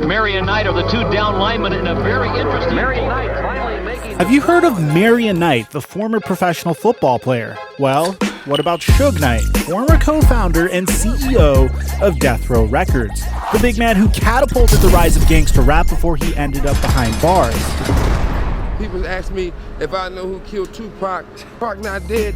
Marion Knight are the two down linemen in a very interesting Marion Knight finally making... Have you heard of Marion Knight, the former professional football player? Well, what about Suge Knight, former co-founder and CEO of Death Row Records, the big man who catapulted the rise of gangster rap before he ended up behind bars? People ask me if I know who killed Tupac. Tupac not dead.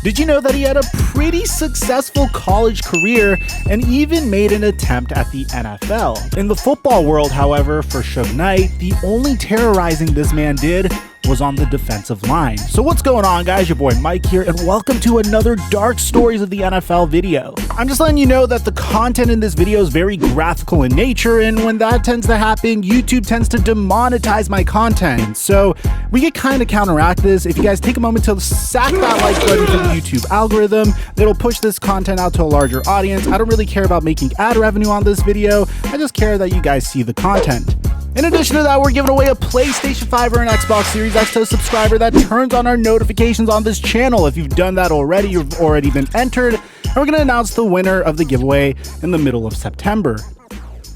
Did you know that he had a pretty successful college career and even made an attempt at the NFL? In the football world, however, for Suge Knight, the only terrorizing this man did was on the defensive line. So what's going on, guys? Your boy Mike here, and welcome to another Dark Stories of the NFL video. I'm just letting you know that the content in this video is very graphical in nature, and when that tends to happen, YouTube tends to demonetize my content. So we can kind of counteract this. If you guys take a moment to sack that like button for the YouTube algorithm, it'll push this content out to a larger audience. I don't really care about making ad revenue on this video. I just care that you guys see the content. In addition to that, we're giving away a PlayStation 5 or an Xbox Series X to a subscriber that turns on our notifications on this channel. If you've done that already, you've already been entered, and we're going to announce the winner of the giveaway in the middle of September.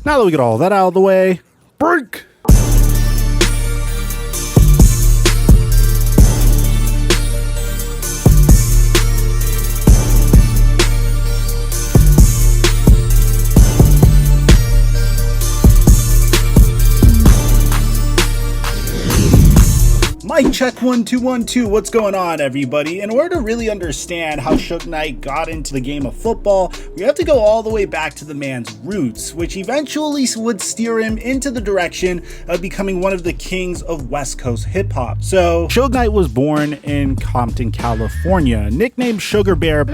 Now that we get all that out of the way, break! Mic check 1 2 1 2. What's going on, everybody? In order to really understand how Suge Knight got into the game of football, we have to go all the way back to the man's roots, which eventually would steer him into the direction of becoming one of the kings of West Coast hip hop. So Suge Knight was born in Compton, California, nicknamed Sugar Bear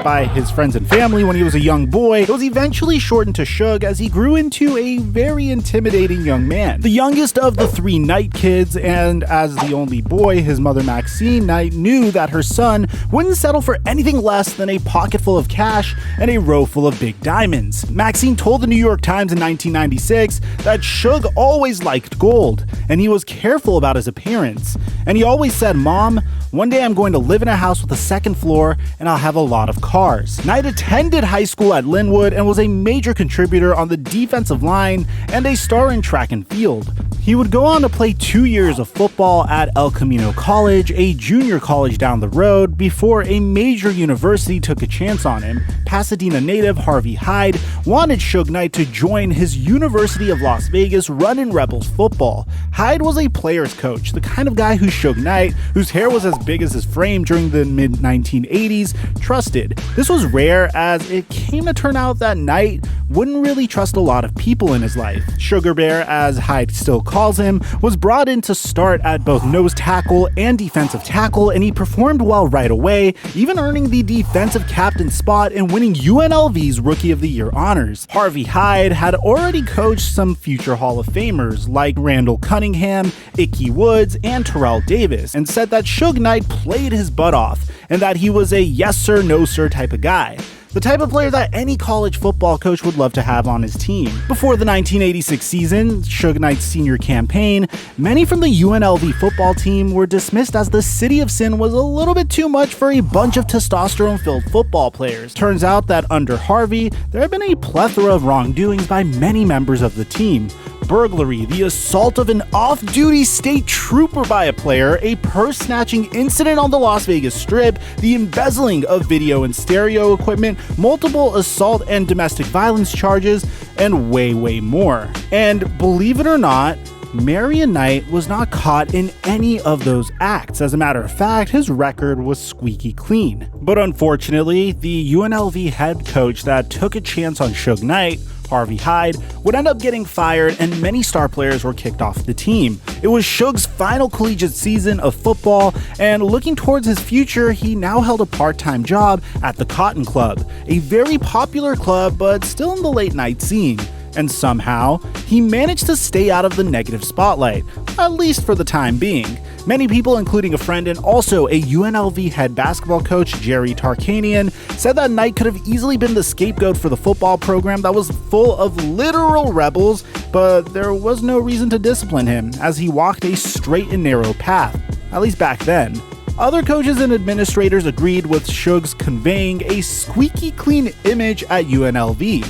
by his friends and family when he was a young boy. It was eventually shortened to Suge as he grew into a very intimidating young man. The youngest of the three Knight kids, and as the only boy, his mother Maxine Knight knew that her son wouldn't settle for anything less than a pocket full of cash and a row full of big diamonds. Maxine told the New York Times in 1996 that Suge always liked gold, and he was careful about his appearance. And he always said, "Mom, one day I'm going to live in a house with a second floor and I'll have a lot of cars." Knight attended high school at Linwood and was a major contributor on the defensive line and a star in track and field. He would go on to play 2 years of football at El Camino College, a junior college down the road, before a major university took a chance on him. Pasadena native Harvey Hyde wanted Suge Knight to join his University of Las Vegas Runnin' Rebels football. Hyde was a player's coach, the kind of guy who Suge Knight, whose hair was as big as his frame during the mid-1980s, trusted. This was rare, as it came to turn out that Knight wouldn't really trust a lot of people in his life. Sugar Bear, as Hyde still calls him, was brought in to start at both nose tackle and defensive tackle, and he performed well right away, even earning the defensive captain spot and winning UNLV's Rookie of the Year honors. Harvey Hyde had already coached some future Hall of Famers like Randall Cunningham, Ickey Woods, and Terrell Davis, and said that Suge Knight played his butt off and that he was a yes sir, no sir type of guy. The type of player that any college football coach would love to have on his team. Before the 1986 season, Suge Knight's senior campaign, many from the UNLV football team were dismissed as the City of Sin was a little bit too much for a bunch of testosterone-filled football players. Turns out that under Harvey, there had been a plethora of wrongdoings by many members of the team. Burglary, the assault of an off-duty state trooper by a player, a purse-snatching incident on the Las Vegas Strip, the embezzling of video and stereo equipment, multiple assault and domestic violence charges, and way more. And believe it or not, Marion Knight was not caught in any of those acts. As a matter of fact, his record was squeaky clean. But unfortunately, the UNLV head coach that took a chance on Suge Knight, Harvey Hyde, would end up getting fired, and many star players were kicked off the team. It was Suge's final collegiate season of football, and looking towards his future, he now held a part-time job at the Cotton Club, a very popular club but still in the late night scene. And somehow, he managed to stay out of the negative spotlight, at least for the time being. Many people, including a friend and also a UNLV head basketball coach, Jerry Tarkanian, said that Knight could have easily been the scapegoat for the football program that was full of literal rebels, but there was no reason to discipline him, as he walked a straight and narrow path, at least back then. Other coaches and administrators agreed with Suge's conveying a squeaky clean image at UNLV.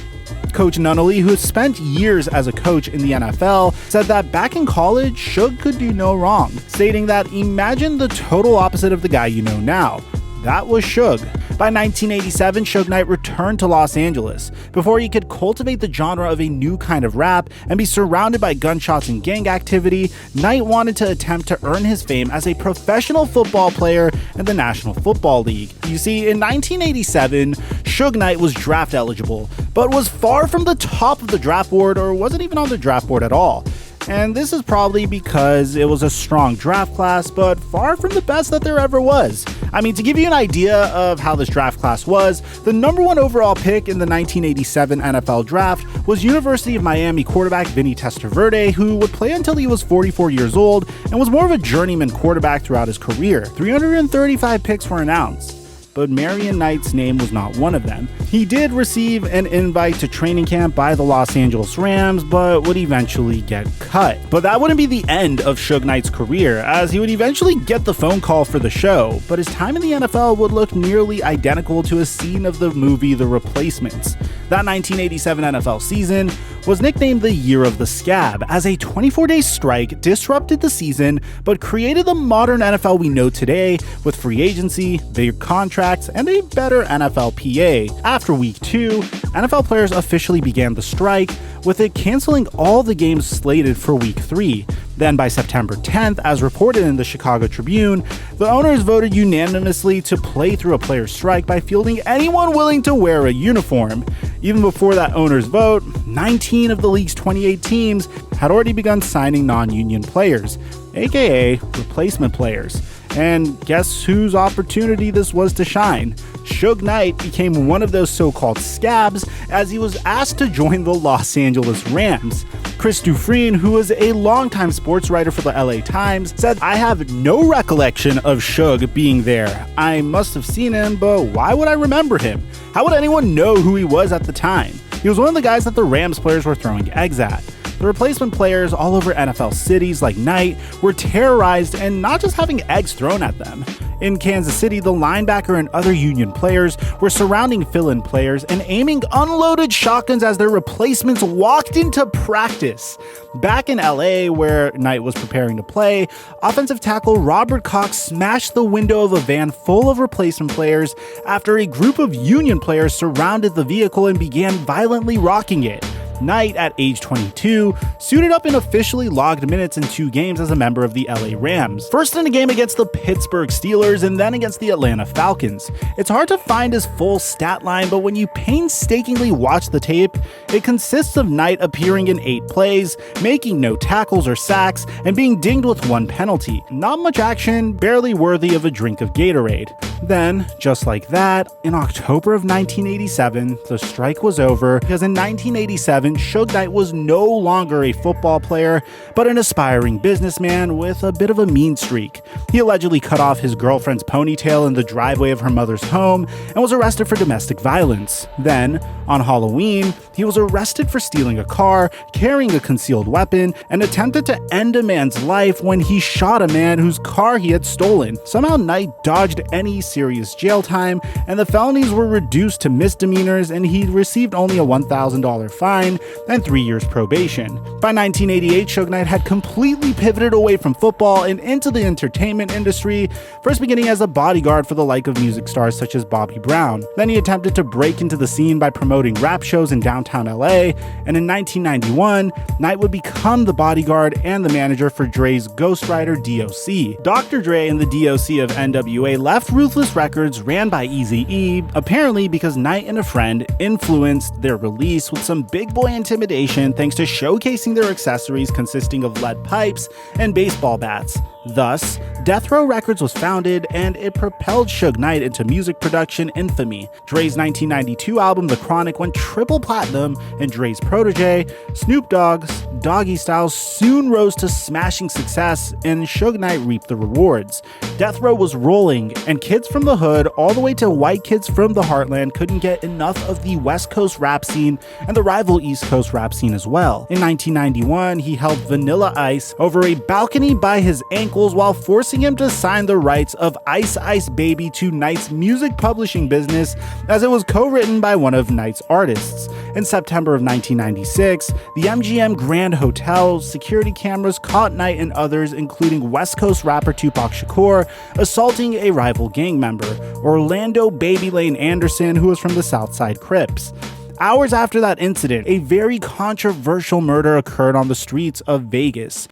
Coach Nunnally, who spent years as a coach in the NFL, said that back in college, Suge could do no wrong, stating that imagine the total opposite of the guy you know now. That was Suge. By 1987, Suge Knight returned to Los Angeles. Before he could cultivate the genre of a new kind of rap and be surrounded by gunshots and gang activity, Knight wanted to attempt to earn his fame as a professional football player in the National Football League. You see, in 1987, Suge Knight was draft eligible, but was far from the top of the draft board or wasn't even on the draft board at all. And this is probably because it was a strong draft class, but far from the best that there ever was. I mean, to give you an idea of how this draft class was, the number one overall pick in the 1987 NFL draft was University of Miami quarterback Vinny Testaverde, who would play until he was 44 years old and was more of a journeyman quarterback throughout his career. 335 picks were announced, but Marion Knight's name was not one of them. He did receive an invite to training camp by the Los Angeles Rams, but would eventually get cut. But that wouldn't be the end of Suge Knight's career, as he would eventually get the phone call for the show, but his time in the NFL would look nearly identical to a scene of the movie The Replacements. That 1987 NFL season was nicknamed the Year of the Scab, as a 24-day strike disrupted the season but created the modern NFL we know today, with free agency, big contracts, and a better NFLPA. After week 2, NFL players officially began the strike, with it canceling all the games slated for week 3. Then by September 10th, as reported in the Chicago Tribune, the owners voted unanimously to play through a player's strike by fielding anyone willing to wear a uniform. Even before that owner's vote, 19 of the league's 28 teams had already begun signing non-union players, aka replacement players. And guess whose opportunity this was to shine? Suge Knight became one of those so-called scabs as he was asked to join the Los Angeles Rams. Chris Dufresne, who was a longtime sports writer for the LA Times, said, "I have no recollection of Suge being there. I must have seen him, but why would I remember him? How would anyone know who he was at the time? He was one of the guys that the Rams players were throwing eggs at." The replacement players all over NFL cities like Knight were terrorized and not just having eggs thrown at them. In Kansas City, the linebacker and other Union players were surrounding fill-in players and aiming unloaded shotguns as their replacements walked into practice. Back in LA, where Knight was preparing to play, offensive tackle Robert Cox smashed the window of a van full of replacement players after a group of Union players surrounded the vehicle and began violently rocking it. Knight, at age 22, suited up and officially logged minutes in 2 games as a member of the LA Rams. First in a game against the Pittsburgh Steelers and then against the Atlanta Falcons. It's hard to find his full stat line, but when you painstakingly watch the tape, it consists of Knight appearing in 8 plays, making no tackles or sacks, and being dinged with 1 penalty. Not much action, barely worthy of a drink of Gatorade. Then, just like that, in October of 1987, the strike was over because in 1987, Suge Knight was no longer a football player, but an aspiring businessman with a bit of a mean streak. He allegedly cut off his girlfriend's ponytail in the driveway of her mother's home and was arrested for domestic violence. Then, on Halloween, he was arrested for stealing a car, carrying a concealed weapon, and attempted to end a man's life when he shot a man whose car he had stolen. Somehow Knight dodged any serious jail time, and the felonies were reduced to misdemeanors, and he received only a $1,000 fine and 3 years probation. By 1988, Suge Knight had completely pivoted away from football and into the entertainment industry, first beginning as a bodyguard for the like of music stars such as Bobby Brown. Then he attempted to break into the scene by promoting rap shows in downtown LA, and in 1991, Knight would become the bodyguard and the manager for Dre's ghostwriter DOC. Dr. Dre and the DOC of NWA left Ruthless Records, ran by Eazy-E, apparently because Knight and a friend influenced their release with some big boy intimidation thanks to showcasing their accessories consisting of lead pipes and baseball bats. Thus, Death Row Records was founded, and it propelled Suge Knight into music production infamy. Dre's 1992 album The Chronic went triple platinum, and Dre's protege, Snoop Dogg's Doggy Style, soon rose to smashing success, and Suge Knight reaped the rewards. Death Row was rolling, and kids from the hood all the way to white kids from the heartland couldn't get enough of the West Coast rap scene and the rival East Coast rap scene as well. In 1991, he held Vanilla Ice over a balcony by his ankles while forcing him to sign the rights of Ice Ice Baby to Knight's music publishing business, as it was co-written by one of Knight's artists. In September of 1996, the MGM Grand Hotel security cameras caught Knight and others, including West Coast rapper Tupac Shakur, assaulting a rival gang member, Orlando Baby Lane Anderson, who was from the Southside Crips. Hours after that incident, a very controversial murder occurred on the streets of Vegas.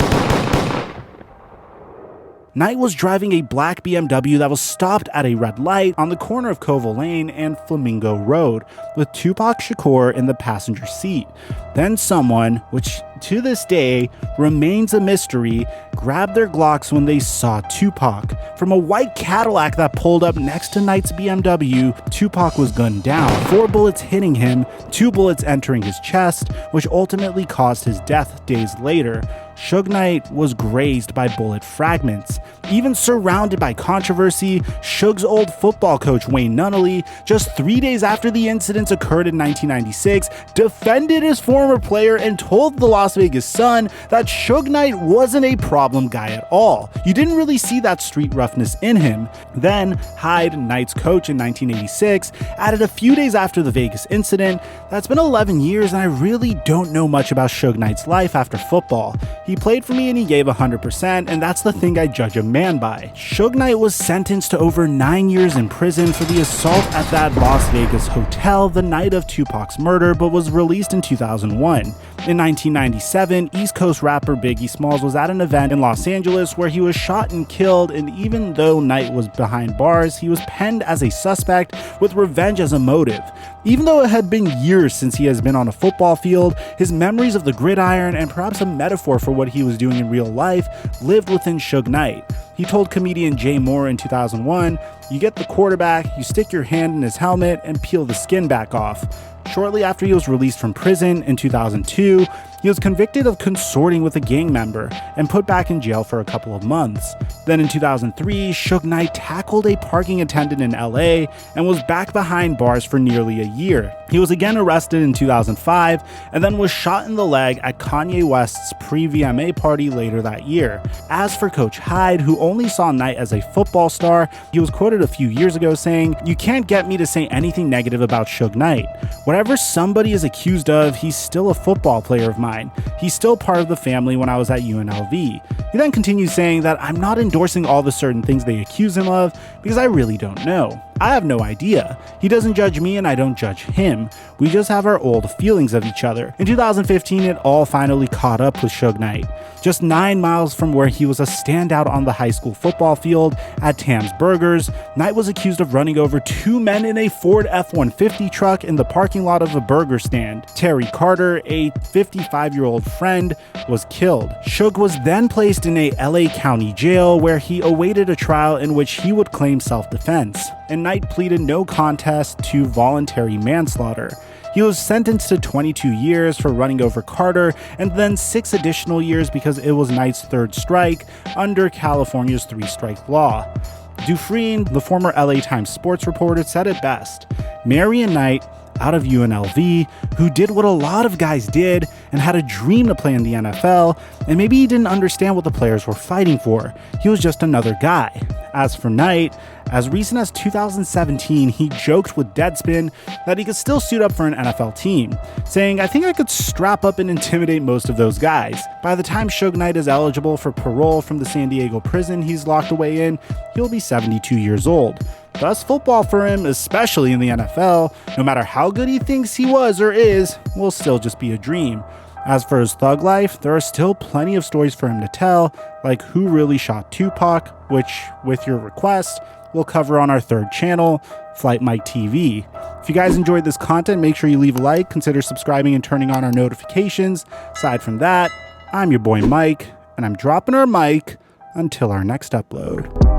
Knight was driving a black BMW that was stopped at a red light on the corner of Koval Lane and Flamingo Road, with Tupac Shakur in the passenger seat. Then someone, which to this day remains a mystery, grabbed their Glocks when they saw Tupac. From a white Cadillac that pulled up next to Knight's BMW, Tupac was gunned down, 4 bullets hitting him, 2 bullets entering his chest, which ultimately caused his death days later. Suge Knight was grazed by bullet fragments. Even surrounded by controversy, Suge's old football coach Wayne Nunnally, just 3 days after the incidents occurred in 1996, defended his former player and told the Las Vegas Sun that Suge Knight wasn't a problem guy at all. You didn't really see that street roughness in him. Then, Hyde, Knight's coach in 1986, added a few days after the Vegas incident, "That's been 11 years and I really don't know much about Suge Knight's life after football. He played for me and he gave 100%, and that's the thing I judge a man by." Suge Knight was sentenced to over 9 years in prison for the assault at that Las Vegas hotel the night of Tupac's murder, but was released in 2001. In 1997, East Coast rapper Biggie Smalls was at an event in Los Angeles where he was shot and killed, and even though Knight was behind bars, he was penned as a suspect with revenge as a motive. Even though it had been years since he has been on a football field, his memories of the gridiron and perhaps a metaphor for what he was doing in real life lived within Suge Knight. He told comedian Jay Moore in 2001, "You get the quarterback, you stick your hand in his helmet and peel the skin back off." Shortly after he was released from prison in 2002, he was convicted of consorting with a gang member and put back in jail for a couple of months. Then in 2003, Suge Knight tackled a parking attendant in LA and was back behind bars for nearly a year. He was again arrested in 2005 and then was shot in the leg at Kanye West's pre-VMA party later that year. As for Coach Hyde, who only saw Knight as a football star, he was quoted a few years ago saying, "You can't get me to say anything negative about Suge Knight. Whatever somebody is accused of, he's still a football player of mine. He's still part of the family when I was at UNLV." He then continues saying that, "I'm not endorsing all the certain things they accuse him of because I really don't know. I have no idea. He doesn't judge me and I don't judge him. We just have our old feelings of each other." In 2015, it all finally caught up with Suge Knight. Just 9 miles from where he was a standout on the high school football field at Tam's Burgers, Knight was accused of running over 2 men in a Ford F-150 truck in the parking lot of a burger stand. Terry Carter, a 55-year-old friend, was killed. Suge was then placed in a LA County jail where he awaited a trial in which he would claim self-defense, and Knight pleaded no contest to voluntary manslaughter. He was sentenced to 22 years for running over Carter and then 6 additional years because it was Knight's 3rd strike under California's 3-strike law. Dufresne, the former LA Times sports reporter, said it best: "Marion Knight, out of UNLV, who did what a lot of guys did and had a dream to play in the NFL, and maybe he didn't understand what the players were fighting for. He was just another guy." As for Knight, as recent as 2017, he joked with Deadspin that he could still suit up for an NFL team, saying, "I think I could strap up and intimidate most of those guys." By the time Suge Knight is eligible for parole from the San Diego prison he's locked away in, he'll be 72 years old. Thus, football for him, especially in the NFL, no matter how good he thinks he was or is, will still just be a dream. As for his thug life, there are still plenty of stories for him to tell, like who really shot Tupac, which, with your request, we'll cover on our 3rd channel, Flight Mike TV. If you guys enjoyed this content, make sure you leave a like, consider subscribing and turning on our notifications. Aside from that, I'm your boy Mike, and I'm dropping our mic until our next upload.